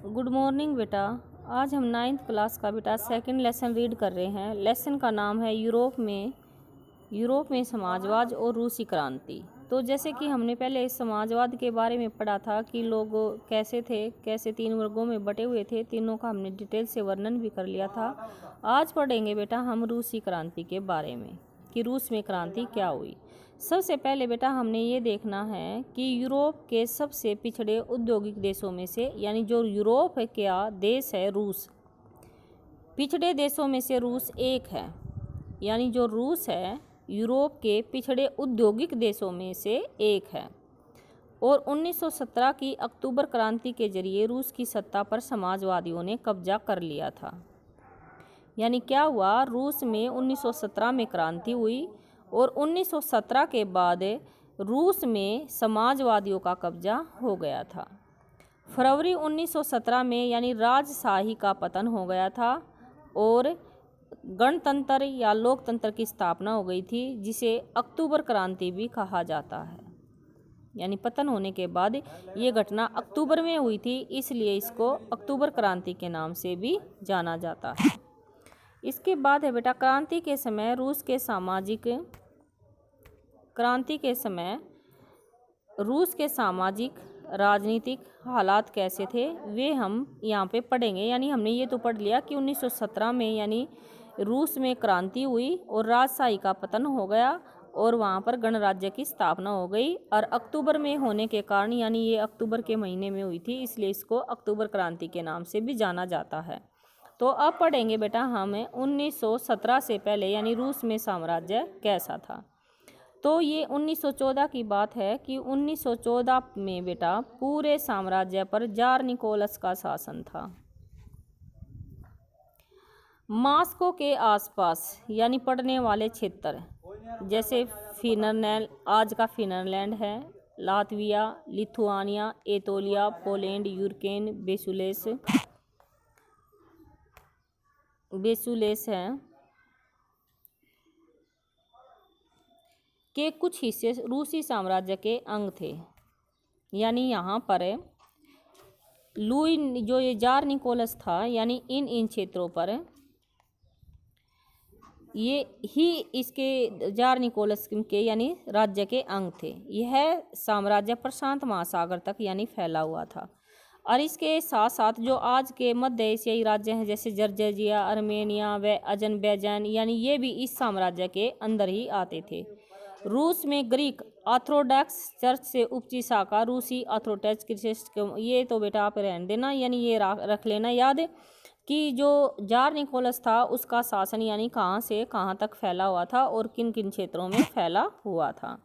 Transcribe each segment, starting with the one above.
Good morning बेटा। आज हम 9th क्लास का बेटा सेकंड लेसन रीड कर रहे हैं। लेसन का नाम है यूरोप में समाजवाद और रूसी क्रांति। तो जैसे कि हमने पहले समाजवाद के बारे में पढ़ा था कि लोग कैसे थे, कैसे 3 वर्गों में बटे हुए थे, तीनों का हमने डिटेल से वर्णन भी कर लिया था। आज पढ़ेंगे बेटा हम रूसी क्रांति के बारे में कि रूस में क्रांति क्या हुई। सबसे पहले बेटा हमने ये देखना है कि यूरोप के सबसे पिछड़े औद्योगिक देशों में से, यानी जो यूरोप का देश है रूस, पिछड़े देशों में से रूस एक है। यानी जो रूस है यूरोप के पिछड़े औद्योगिक देशों में से एक है। और 1917 की अक्टूबर क्रांति के जरिए रूस की सत्ता पर समाजवादियों ने कब्जा कर लिया था। यानी क्या हुआ, रूस में 1917 में क्रांति हुई और 1917 के बाद रूस में समाजवादियों का कब्जा हो गया था। फरवरी 1917 में यानी राजशाही का पतन हो गया था और गणतंत्र या लोकतंत्र की स्थापना हो गई थी, जिसे अक्टूबर क्रांति भी कहा जाता है। यानी पतन होने के बाद ये घटना अक्टूबर में हुई थी, इसलिए इसको अक्टूबर क्रांति के नाम से भी जाना जाता है। इसके बाद है बेटा क्रांति के समय रूस के सामाजिक राजनीतिक हालात कैसे थे वे हम यहाँ पे पढ़ेंगे। यानी हमने ये तो पढ़ लिया कि 1917 में यानी रूस में क्रांति हुई और राजशाही का पतन हो गया और वहाँ पर गणराज्य की स्थापना हो गई। और अक्टूबर में होने के कारण, यानी ये अक्टूबर के महीने में हुई थी, इसलिए इसको अक्टूबर क्रांति के नाम से भी जाना जाता है। तो अब पढ़ेंगे बेटा हमें 1917 से पहले यानी रूस में साम्राज्य कैसा था। तो ये 1914 की बात है कि 1914 में बेटा पूरे साम्राज्य पर जार निकोलस का शासन था। मॉस्को के आसपास यानी पड़ने वाले क्षेत्र जैसे फिनलैंड, आज का फिनलैंड है, लातविया, लिथुआनिया, एतोलिया, पोलैंड, यूक्रेन, बेसुलेस है के कुछ हिस्से रूसी साम्राज्य के अंग थे। यानी यहाँ पर लुई जो ये जार निकोलस था, यानी इन क्षेत्रों पर ये ही इसके जार निकोलस के यानी राज्य के अंग थे। यह साम्राज्य प्रशांत महासागर तक यानी फैला हुआ था। और इसके साथ साथ जो आज के मध्य एशियाई राज्य हैं जैसे जर्जिया, आर्मेनिया व अजरबैजान, यानी ये भी इस साम्राज्य के अंदर ही आते थे। रूस में ग्रीक ऑर्थोडॉक्स चर्च से उपजी शाखा रूसी ऑर्थोडॉक्स क्रिश्चियन, ये तो बेटा आप रहने देना, यानी ये रख लेना याद कि जो जार निकोलस था उसका शासन यानी कहाँ से कहाँ तक फैला हुआ था और किन किन क्षेत्रों में फैला हुआ था।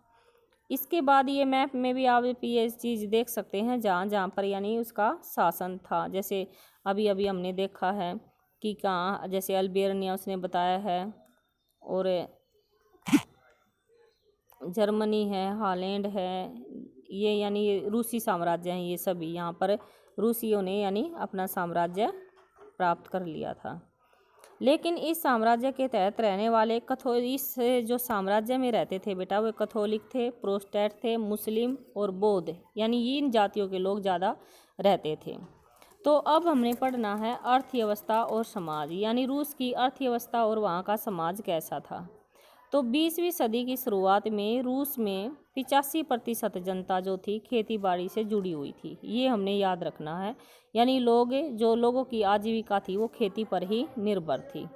इसके बाद ये मैप में भी आप ये चीज़ देख सकते हैं जहाँ जहाँ पर यानी उसका शासन था। जैसे अभी अभी हमने देखा है कि कहाँ, जैसे अल्बेनिया उसने बताया है, और जर्मनी है, हॉलैंड है, ये यानी रूसी साम्राज्य हैं। ये सभी यहाँ पर रूसियों ने यानी अपना साम्राज्य प्राप्त कर लिया था। लेकिन इस साम्राज्य के तहत रहने वाले इस जो साम्राज्य में रहते थे बेटा वे कैथोलिक थे, प्रोटेस्टेंट थे, मुस्लिम और बौद्ध, यानी इन जातियों के लोग ज़्यादा रहते थे। तो अब हमने पढ़ना है अर्थव्यवस्था और समाज, यानी रूस की अर्थव्यवस्था और वहाँ का समाज कैसा था। तो 20वीं सदी की शुरुआत में रूस में 85% जनता जो थी खेती बाड़ी से जुड़ी हुई थी, ये हमने याद रखना है। यानी लोगों की आजीविका थी वो खेती पर ही निर्भर थी।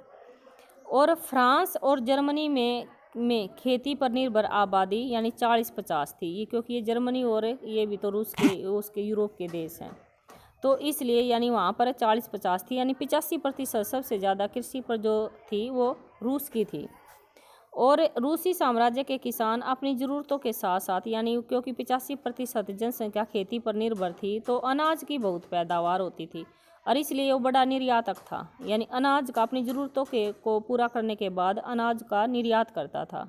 और फ्रांस और जर्मनी में खेती पर निर्भर आबादी यानी 40-50 थी। ये क्योंकि ये जर्मनी और ये भी तो रूस के उसके यूरोप के देश हैं, तो इसलिए यानी वहाँ पर 40-50 थी, यानी 85% सबसे ज़्यादा कृषि पर जो थी वो रूस की थी। और रूसी साम्राज्य के किसान अपनी ज़रूरतों के साथ साथ, यानी क्योंकि 85% जनसंख्या खेती पर निर्भर थी, तो अनाज की बहुत पैदावार होती थी और इसलिए वो बड़ा निर्यातक था। यानी अनाज का अपनी ज़रूरतों को पूरा करने के बाद अनाज का निर्यात करता था।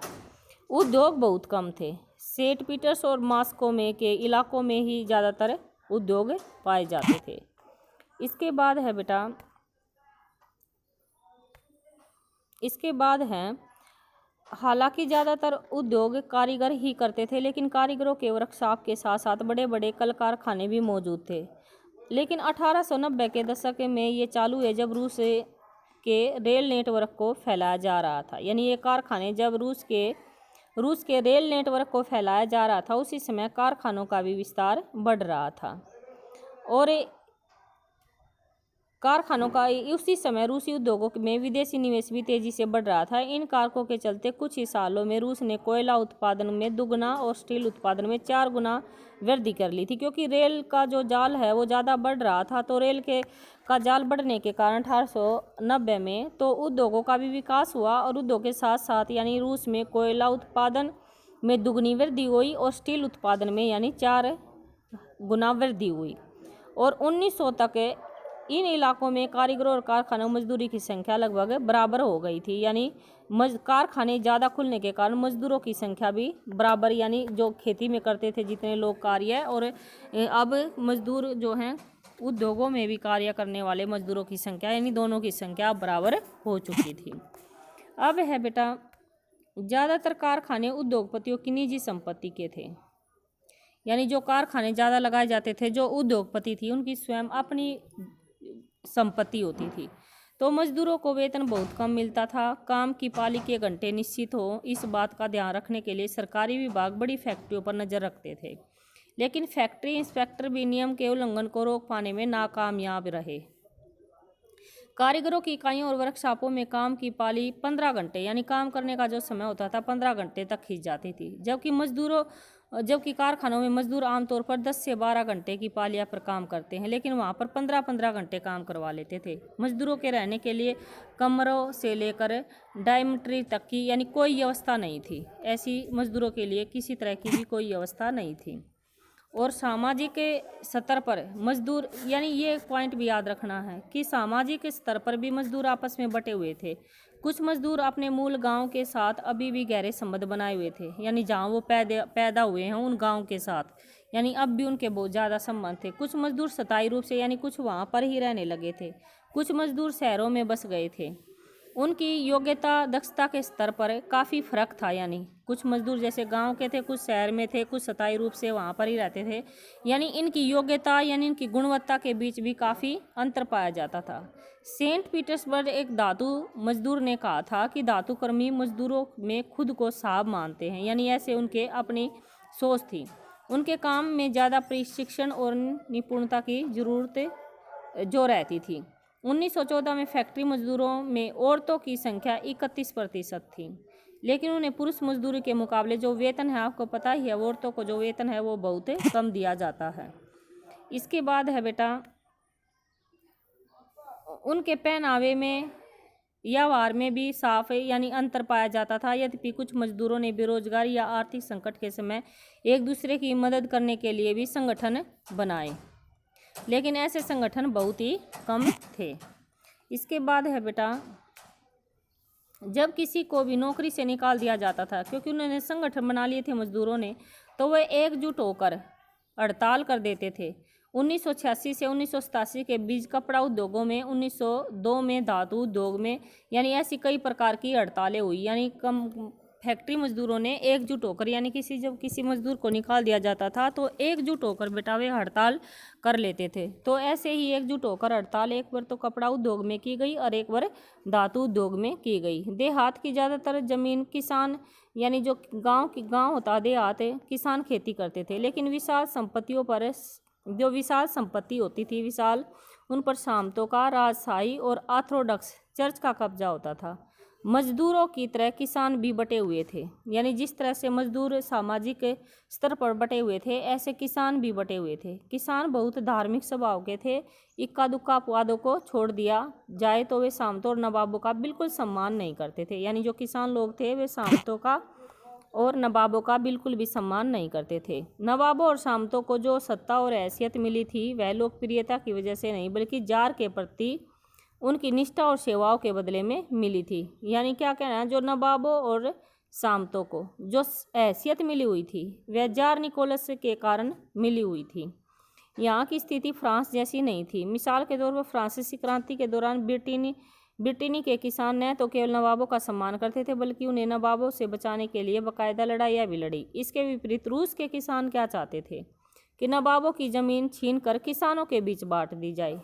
उद्योग बहुत कम थे। सेंट पीटर्स और मॉस्को में के इलाकों में ही ज़्यादातर उद्योग पाए जाते थे। इसके बाद है हालांकि ज़्यादातर उद्योग कारीगर ही करते थे, लेकिन कारीगरों के वर्कशॉप के साथ साथ बड़े बड़े कल कारखाने भी मौजूद थे। लेकिन 1890 के दशक में ये चालू है जब रूस के रेल नेटवर्क को फैलाया जा रहा था। यानी ये कारखाने जब रूस के रेल नेटवर्क को फैलाया जा रहा था, उसी समय कारखानों का भी विस्तार बढ़ रहा था। और कारखानों का उसी समय रूसी उद्योगों में विदेशी निवेश भी तेजी से बढ़ रहा था। इन कारकों के चलते कुछ ही सालों में रूस ने कोयला उत्पादन में 2 गुना और स्टील उत्पादन में 4 गुना वृद्धि कर ली थी। क्योंकि रेल का जो जाल है वो ज़्यादा बढ़ रहा था, तो रेल का जाल बढ़ने के कारण 1890 में तो उद्योगों का भी विकास हुआ, और उद्योग के साथ साथ यानी रूस में कोयला उत्पादन में 2 गुनी वृद्धि हुई और स्टील उत्पादन में यानी 4 गुना वृद्धि हुई। और 1900 तक इन इलाकों में कारीगरों और कारखानों मजदूरी की संख्या लगभग बराबर हो गई थी। यानी कारखाने ज़्यादा खुलने के कारण मजदूरों की संख्या भी बराबर, यानी जो खेती में करते थे जितने लोग कार्य, और अब मजदूर जो हैं उद्योगों में भी कार्य करने वाले मजदूरों की संख्या, यानी दोनों की संख्या बराबर हो चुकी थी। अब है बेटा, ज़्यादातर कारखाने उद्योगपतियों की निजी संपत्ति के थे। यानी जो कारखाने ज़्यादा लगाए जाते थे, जो उद्योगपति थी उनकी स्वयं अपनी संपत्ति होती थी। तो मजदूरों को वेतन बहुत कम मिलता था। काम की पाली के घंटे निश्चित हो, इस बात का ध्यान रखने के लिए सरकारी विभाग बड़ी फैक्ट्रियों पर नजर रखते थे। लेकिन फैक्ट्री इंस्पेक्टर भी नियम के उल्लंघन को रोक पाने में नाकामयाब रहे। कारीगरों की इकाइयों और वर्कशॉपों में काम की पाली 15 घंटे, यानी काम करने का जो समय होता था 15 घंटे तक खींच जाती थी। जबकि कारखानों में मजदूर आमतौर पर 10 से 12 घंटे की पालियां पर काम करते हैं, लेकिन वहां पर 15-15 घंटे काम करवा लेते थे। मजदूरों के रहने के लिए कमरों से लेकर डॉर्मिटरी तक की यानी कोई व्यवस्था नहीं थी। ऐसी मजदूरों के लिए किसी तरह की भी कोई व्यवस्था नहीं थी। और सामाजिक स्तर पर मजदूर, यानी ये पॉइंट भी याद रखना है कि सामाजिक स्तर पर भी मजदूर आपस में बटे हुए थे। कुछ मजदूर अपने मूल गांव के साथ अभी भी गहरे संबंध बनाए हुए थे, यानी जहां वो पैदा हुए हैं उन गांव के साथ, यानी अब भी उनके बहुत ज़्यादा संबंध थे। कुछ मजदूर स्थायी रूप से यानी कुछ वहां पर ही रहने लगे थे। कुछ मजदूर शहरों में बस गए थे। उनकी योग्यता दक्षता के स्तर पर काफ़ी फर्क था। यानी कुछ मजदूर जैसे गांव के थे, कुछ शहर में थे, कुछ स्थायी रूप से वहां पर ही रहते थे। यानी इनकी योग्यता यानी इनकी गुणवत्ता के बीच भी काफ़ी अंतर पाया जाता था। सेंट पीटर्सबर्ग एक धातु मजदूर ने कहा था कि धातुकर्मी मजदूरों में खुद को साहब मानते हैं, यानी ऐसे उनके अपनी सोच थी। उनके काम में ज़्यादा प्रशिक्षण और निपुणता की जरूरत जो रहती थी। 1914 में फैक्ट्री मजदूरों में औरतों की संख्या 31% थी, लेकिन उन्हें पुरुष मजदूरी के मुकाबले जो वेतन है, आपको पता ही है औरतों को जो वेतन है वो बहुत कम दिया जाता है। इसके बाद है बेटा, उनके पहनावे में व्यवहार में भी साफ यानी अंतर पाया जाता था। यद्यपि कुछ मजदूरों ने बेरोजगारी या आर्थिक संकट के समय एक दूसरे की मदद करने के लिए भी संगठन बनाए, लेकिन ऐसे संगठन बहुत ही कम थे। इसके बाद है बेटा, जब किसी को भी नौकरी से निकाल दिया जाता था, क्योंकि उन्होंने संगठन बना लिए थे मजदूरों ने, तो वह एकजुट होकर हड़ताल कर देते थे। 1986 से 1987 के बीच कपड़ा उद्योगों में, 1902 में धातु उद्योग में, यानी ऐसी कई प्रकार की हड़तालें हुई। यानी फैक्ट्री मजदूरों ने एकजुट होकर, यानी जब किसी मजदूर को निकाल दिया जाता था तो एकजुट होकर बेटा वे हड़ताल कर लेते थे। तो ऐसे ही एकजुट होकर हड़ताल एक बार तो कपड़ा उद्योग में की गई और एक बार धातु उद्योग में की गई। देहात की ज़्यादातर जमीन किसान, यानी जो गांव होता देहात, किसान खेती करते थे, लेकिन विशाल संपत्तियों पर जो विशाल संपत्ति होती थी विशाल, उन पर सामंतों का, राजशाही और ऑर्थोडॉक्स चर्च का कब्जा होता था। मजदूरों की तरह किसान भी बटे हुए थे, यानी जिस तरह से मजदूर सामाजिक स्तर पर बटे हुए थे ऐसे किसान भी बटे हुए थे। किसान बहुत धार्मिक स्वभाव के थे। इक्का दुक्का अपवादों को छोड़ दिया जाए तो वे सामंतों और नवाबों का बिल्कुल सम्मान नहीं करते थे। यानी जो किसान लोग थे वे सामंतों का और नवाबों का बिल्कुल भी सम्मान नहीं करते थे। नवाबों और सामंतों को जो सत्ता और हैसियत मिली थी वह लोकप्रियता की वजह से नहीं, बल्कि जार के प्रति उनकी निष्ठा और सेवाओं के बदले में मिली थी। यानी क्या कहना है, जो नवाबों और सामंतों को जो हैसियत मिली हुई थी वह जार निकोलस के कारण मिली हुई थी। यहाँ की स्थिति फ्रांस जैसी नहीं थी। मिसाल के तौर पर फ्रांसीसी क्रांति के दौरान ब्रिटेनी के किसान न तो केवल नवाबों का सम्मान करते थे, बल्कि उन्हें नवाबों से बचाने के लिए बाकायदा लड़ाइयाँ भी लड़ी। इसके विपरीत रूस के किसान क्या चाहते थे कि नवाबों की ज़मीन छीनकर किसानों के बीच बांट दी जाए।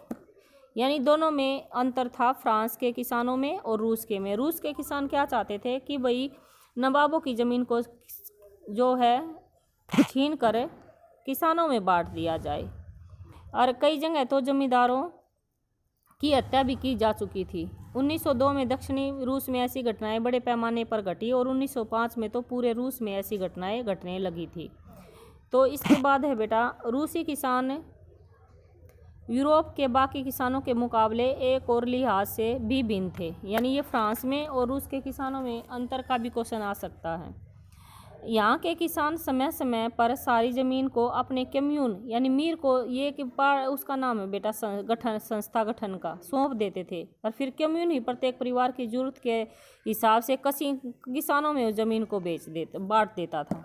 यानी दोनों में अंतर था, फ्रांस के किसानों में और रूस के में। रूस के किसान क्या चाहते थे कि भाई नवाबों की ज़मीन को जो है छीन कर किसानों में बांट दिया जाए। और कई जगह तो जमींदारों की हत्या भी की जा चुकी थी। 1902 में दक्षिणी रूस में ऐसी घटनाएं बड़े पैमाने पर घटी और 1905 में तो पूरे रूस में ऐसी घटनाएं घटने लगी थी। तो इसके बाद है बेटा, रूसी किसान यूरोप के बाकी किसानों के मुकाबले एक और लिहाज से भी भिन्न थे। यानी ये फ्रांस में और रूस के किसानों में अंतर का भी क्वेश्चन आ सकता है। यहाँ के किसान समय समय पर सारी ज़मीन को अपने कम्यून यानी मीर को, ये कि उसका नाम है बेटा संस्था गठन का, सौंप देते थे और फिर कम्यून ही प्रत्येक परिवार की जरूरत के हिसाब से किसानों में ज़मीन को बांट देता था।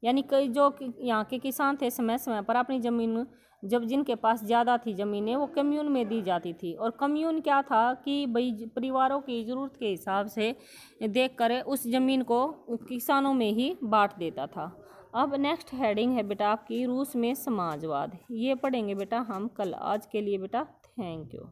यानी कई जो यहाँ के किसान थे समय समय पर अपनी ज़मीन, जब जिनके पास ज़्यादा थी ज़मीनें, वो कम्यून में दी जाती थी। और कम्यून क्या था कि भाई परिवारों की ज़रूरत के हिसाब से देखकर उस ज़मीन को किसानों में ही बांट देता था। अब नेक्स्ट हेडिंग है बेटा आपकी रूस में समाजवाद। ये पढ़ेंगे बेटा हम कल। आज के लिए बेटा थैंक यू।